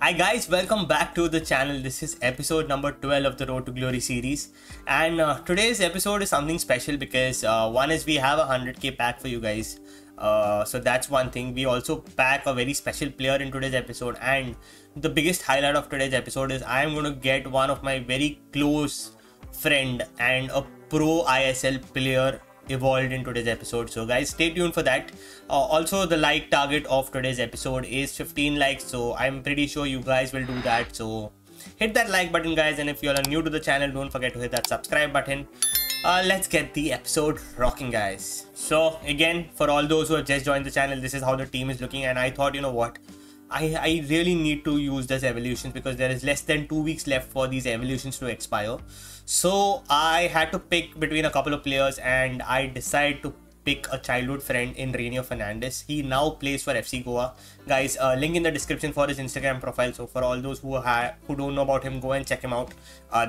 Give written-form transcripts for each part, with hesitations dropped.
Hi guys, welcome back to the channel. This is episode number 12 of the Road to Glory series, and today's episode is something special because one is we have a 100k pack for you guys, so that's one thing. We also pack a very special player in today's episode, and the biggest highlight of today's episode is I am going to get one of my very close friend and a pro ISL player evolved in today's episode. So guys, stay tuned for that. Also, the like target of today's episode is 15 likes, so I'm pretty sure you guys will do that. So hit that like button guys, and if you are new to the channel, don't forget to hit that subscribe button. Let's get the episode rocking guys. So again, for all those who have just joined the channel, this is how the team is looking, and I thought, you know what, I really need to use this evolutions because there is less than 2 weeks left for these evolutions to expire. So I had to pick between a couple of players, and I decided to pick a childhood friend in Raynier Fernandes. He now plays for FC Goa. Guys, link in the description for his Instagram profile. So for all those who don't know about him, go and check him out.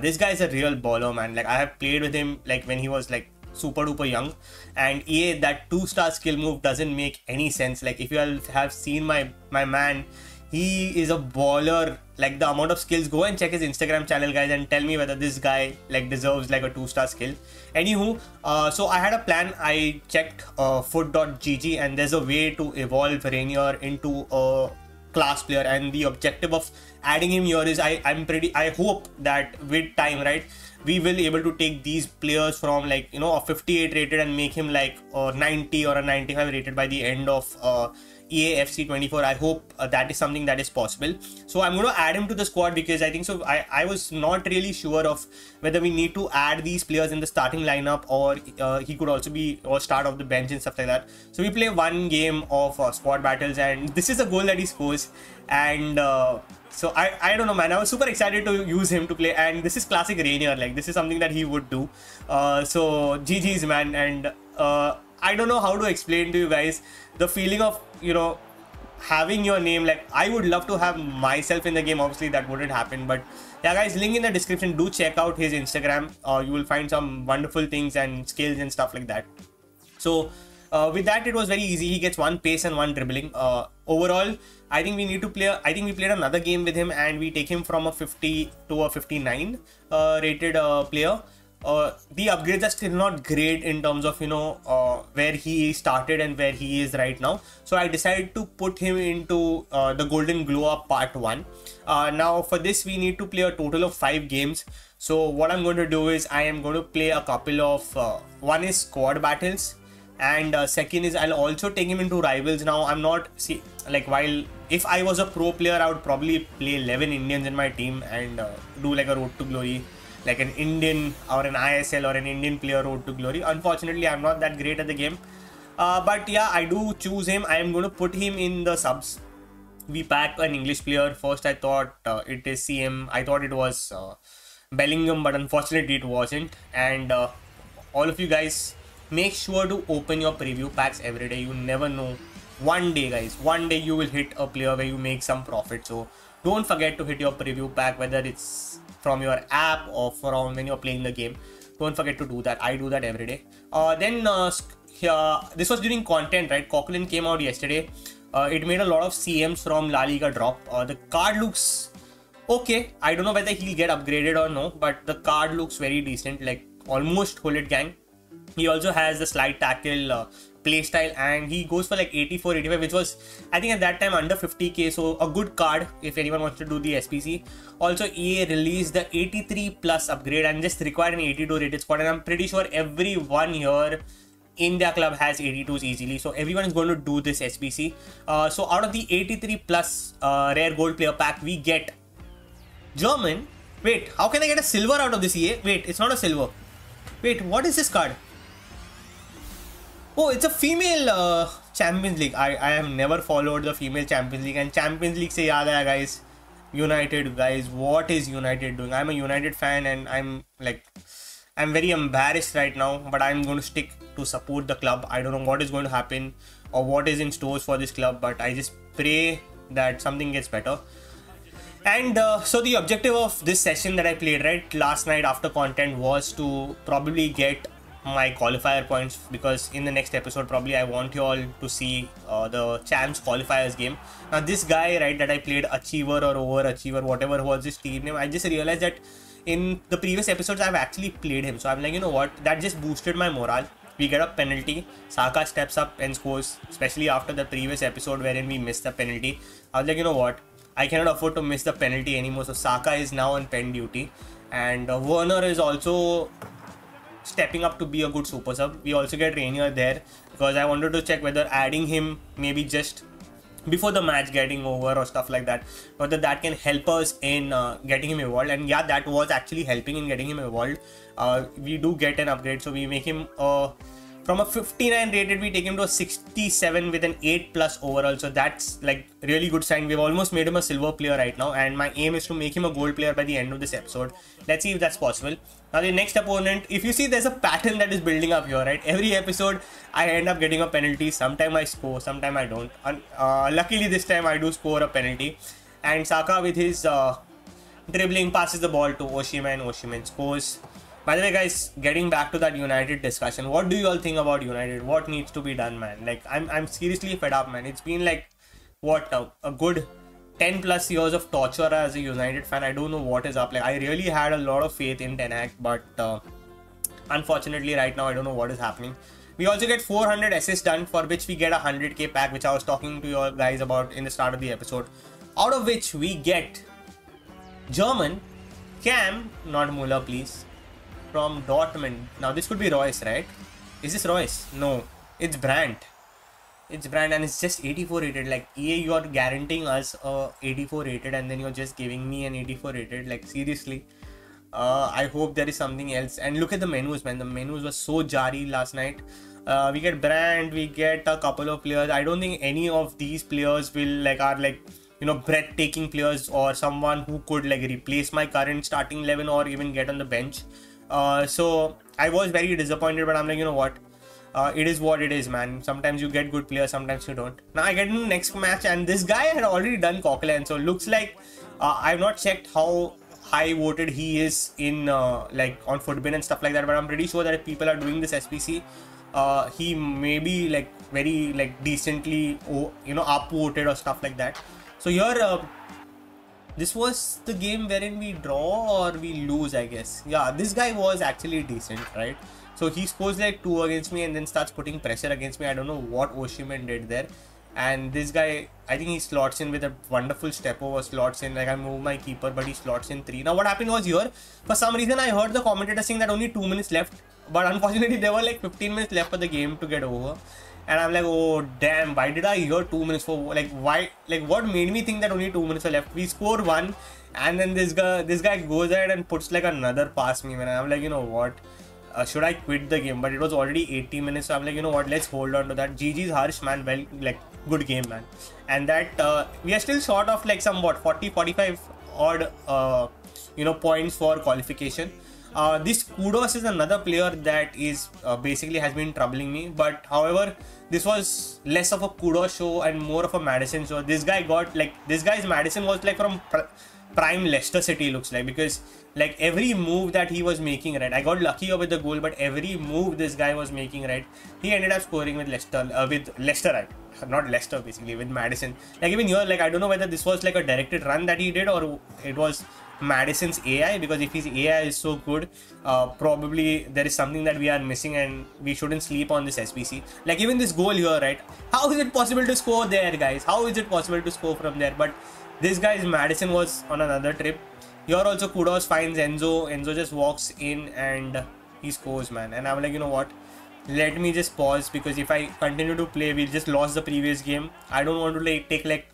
This guy is a real baller, man. Like I have played with him like when he was like super duper young, and EA, that 2-star skill move doesn't make any sense. Like if you all have seen my man, he is a baller. Like the amount of skills, go and check his Instagram channel guys and tell me whether this guy like deserves like a 2-star skill. Anywho, so I had a plan. I checked foot.gg, and there's a way to evolve Raynier into a class player, and the objective of adding him here is I hope that with time, right, we will able to take these players from like, you know, a 58 rated and make him like a 90 or a 95 rated by the end of EAFC 24. I hope that is something that is possible. So I'm going to add him to the squad because I think so. I was not really sure of whether we need to add these players in the starting lineup or he could also be or start off the bench and stuff like that. So we play one game of squad battles, and this is a goal that he scores, and so I don't know, man. I was super excited to use him to play, and this is classic Raynier. Like this is something that he would do. So GG's, man. And I don't know how to explain to you guys the feeling of, you know, having your name. Like I would love to have myself in the game. Obviously that wouldn't happen, but yeah guys, link in the description. Do check out his Instagram. You will find some wonderful things and skills and stuff like that. So with that, it was very easy. He gets one pace and one dribbling. Overall, I think we need to play. I think we played another game with him, and we take him from a 50 to a 59 rated player. The upgrades are still not great in terms of, you know, where he started and where he is right now. So I decided to put him into the Golden Glow Up Part 1. Now for this, we need to play a total of 5 games. So what I'm going to do is I am going to play a couple of, one is squad battles, and second is I'll also take him into rivals. Now I'm not, see, like while if I was a pro player, I would probably play 11 Indians in my team and do like a Road to Glory, like an Indian or an ISL or an Indian player Road to Glory. Unfortunately, I'm not that great at the game. But yeah, I do choose him. I am going to put him in the subs. We pack an English player. First, I thought it is CM. I thought it was Bellingham, but unfortunately it wasn't. And all of you guys, make sure to open your preview packs every day. You never know. One day, guys, one day you will hit a player where you make some profit. So don't forget to hit your preview pack, whether it's from your app or from when you're playing the game. Don't forget to do that. I do that every day. This was during content, right? Coquelin came out yesterday. It made a lot of CMs from La Liga drop. The card looks okay. I don't know whether he'll get upgraded or no, but the card looks very decent, like almost Hullet Gang. He also has the slide tackle playstyle, and he goes for like 84, 85, which was, I think at that time, under 50k. So a good card if anyone wants to do the SPC. Also, EA released the 83 plus upgrade and just required an 82 rated squad, and I'm pretty sure everyone here in their club has 82s easily. So everyone is going to do this SPC. So out of the 83 plus rare gold player pack, we get German. Wait, how can I get a silver out of this EA? Wait, it's not a silver. Wait, what is this card? Oh, it's a female Champions League. I have never followed the female Champions League, and Champions League se yaad aaya guys, United guys, what is United doing? I'm a United fan, and I'm very embarrassed right now, but I'm going to stick to support the club. I don't know what is going to happen or what is in stores for this club, but I just pray that something gets better. And so the objective of this session that I played right last night after content was to probably get my qualifier points, because in the next episode probably I want you all to see the champs qualifiers game. Now this guy, right, that I played, achiever or overachiever, whatever was his team name, I just realized that in the previous episodes I've actually played him. So I'm like, you know what, that just boosted my morale. We get a penalty, Saka steps up and scores, especially after the previous episode wherein we missed the penalty. I was like, you know what, I cannot afford to miss the penalty anymore. So Saka is now on pen duty, and Werner is also stepping up to be a good super sub. We also get Raynier there because I wanted to check whether adding him maybe just before the match getting over or stuff like that, whether that can help us in getting him evolved. And yeah, that was actually helping in getting him evolved. We do get an upgrade, so we make him from a 59 rated, we take him to a 67 with an 8+ overall. So that's like really good sign. We've almost made him a silver player right now, and my aim is to make him a gold player by the end of this episode. Let's see if that's possible. Now the next opponent, if you see, there's a pattern that is building up here, right? Every episode I end up getting a penalty. Sometime I score, sometime I don't. Luckily this time I do score a penalty, and Saka with his dribbling passes the ball to Osimhen. Osimhen scores. By the way, guys, getting back to that United discussion, what do you all think about United? What needs to be done, man? Like, I'm seriously fed up, man. It's been like, what, a good 10+ years of torture as a United fan. I don't know what is up. Like, I really had a lot of faith in Ten Hag, but unfortunately right now I don't know what is happening. We also get 400 assists done, for which we get a 100k pack, which I was talking to you guys about in the start of the episode. Out of which we get German Cam, not Muller, please, from Dortmund. Now this could be Royce, right? Is this Royce? No, it's Brandt. It's Brandt, and it's just 84 rated. Like, EA, you're guaranteeing us a 84 rated, and then you're just giving me an 84 rated. Like, seriously. I hope there is something else. And look at the menus, man. The menus were so jarry last night. We get Brandt, we get a couple of players. I don't think any of these players will are breathtaking players, or someone who could replace my current starting 11 or even get on the bench. So I was very disappointed, but I'm like, you know what, it is what it is, man. Sometimes you get good players, sometimes you don't. Now I get in the next match, and this guy had already done Coquelin, so looks like I've not checked how high voted he is in on Footbin and stuff like that, but I'm pretty sure that if people are doing this SPC, he may be very decently up voted or stuff like that. So here this was the game wherein we draw or we lose, I guess. Yeah, this guy was actually decent, right? So he scores 2 against me and then starts putting pressure against me. I don't know what Osimhen did there. And this guy, I think he slots in with a wonderful step over, slots in, I move my keeper, but he slots in 3. Now what happened was here, for some reason I heard the commentator saying that only 2 minutes left, but unfortunately there were 15 minutes left for the game to get over. And I'm like, oh damn, why did I hear 2 minutes for, why, what made me think that only 2 minutes are left? We score 1, and then this guy goes ahead and puts another pass me, man. I'm like, you know what, should I quit the game? But it was already 80 minutes, so I'm like, you know what, let's hold on to that. GG's Harsh, man. Well, good game, man. And that we are still short of somewhat 40-45 odd points for qualification. This Kudos is another player that is basically has been troubling me, but however this was less of a Kudos show and more of a Madison show. This guy got this guy's Madison was from prime Leicester City, looks like, because every move that he was making, right, I got lucky with the goal, but every move this guy was making, right, he ended up scoring with Leicester, right, not Leicester, basically with Madison. Even here, I don't know whether this was a directed run that he did or it was Madison's AI, because if his AI is so good, probably there is something that we are missing and we shouldn't sleep on this SPC. Even this goal here, right, how is it possible to score there, guys? How is it possible to score from there? But this guy's Madison was on another trip. Here also Kudos finds Enzo. Enzo just walks in and he scores, man. And I'm like, you know what, let me just pause, because if I continue to play, we just lost the previous game. I don't want to take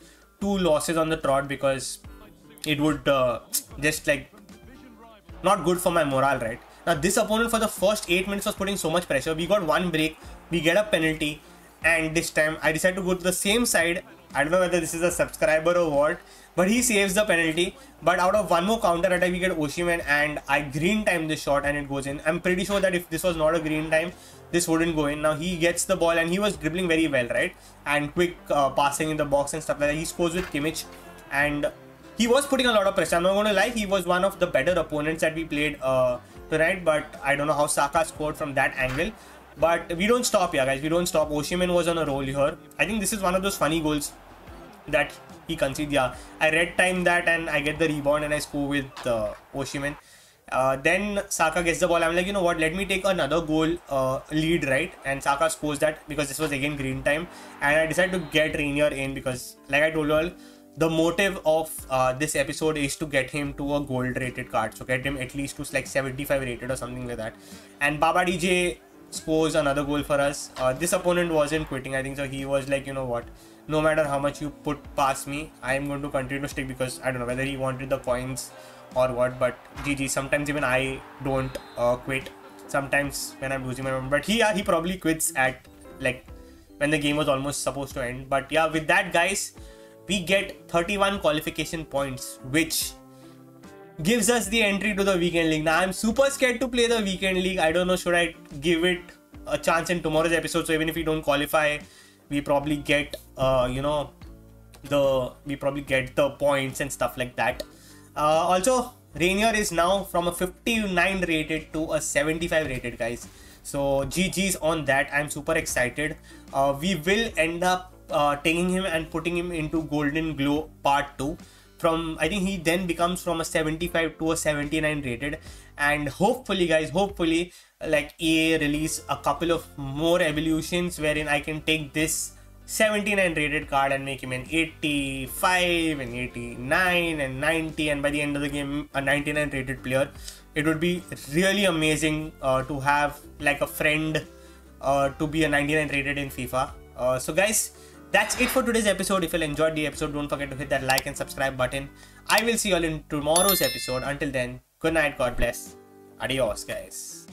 2 losses on the trot, because it would just not good for my morale, right? Now this opponent for the first 8 minutes was putting so much pressure. We got 1 break, we get a penalty, and this time I decided to go to the same side. I don't know whether this is a subscriber or what, but he saves the penalty. But out of 1 more counter attack, we get Osimhen, and I green time this shot and it goes in. I'm pretty sure that if this was not a green time, this wouldn't go in. Now he gets the ball and he was dribbling very well, right? And quick passing in the box and stuff like that. He scores with Kimmich, and he was putting a lot of pressure. I'm not going to lie, he was one of the better opponents that we played tonight, but I don't know how Saka scored from that angle. But we don't stop here, guys. We don't stop. Osimhen was on a roll here. I think this is one of those funny goals that he conceded. Yeah, I red time that and I get the rebound and I score with Osimhen. Then Saka gets the ball. I'm like, you know what? Let me take another goal lead, right? And Saka scores that because this was again green time. And I decided to get Raynier in because, like I told you all, the motive of this episode is to get him to a gold rated card. So get him at least to like 75 rated or something like that. And Baba DJ scores another goal for us. This opponent wasn't quitting, I think so. He was like, you know what, no matter how much you put past me, I am going to continue to stick, because I don't know whether he wanted the coins or what. But GG, sometimes even I don't quit sometimes when I'm losing my mind. But he probably quits at like when the game was almost supposed to end. But yeah, with that, guys, we get 31 qualification points, which gives us the entry to the weekend league. Now I'm super scared to play the weekend league. I don't know, should I give it a chance in tomorrow's episode? So even if we don't qualify, we probably get we probably get the points and stuff like that. Also, Raynier is now from a 59 rated to a 75 rated, guys. So GG's on that. I'm super excited. We will end up taking him and putting him into Golden Glow Part 2. From, I think he then becomes from a 75 to a 79 rated. And hopefully, guys, hopefully, like EA release a couple of more evolutions wherein I can take this 79 rated card and make him an 85 and 89 and 90, and by the end of the game a 99 rated player. It would be really amazing to have like a friend to be a 99 rated in FIFA. So guys, that's it for today's episode. If you enjoyed the episode, don't forget to hit that like and subscribe button. I will see you all in tomorrow's episode. Until then, good night, God bless, adios, guys.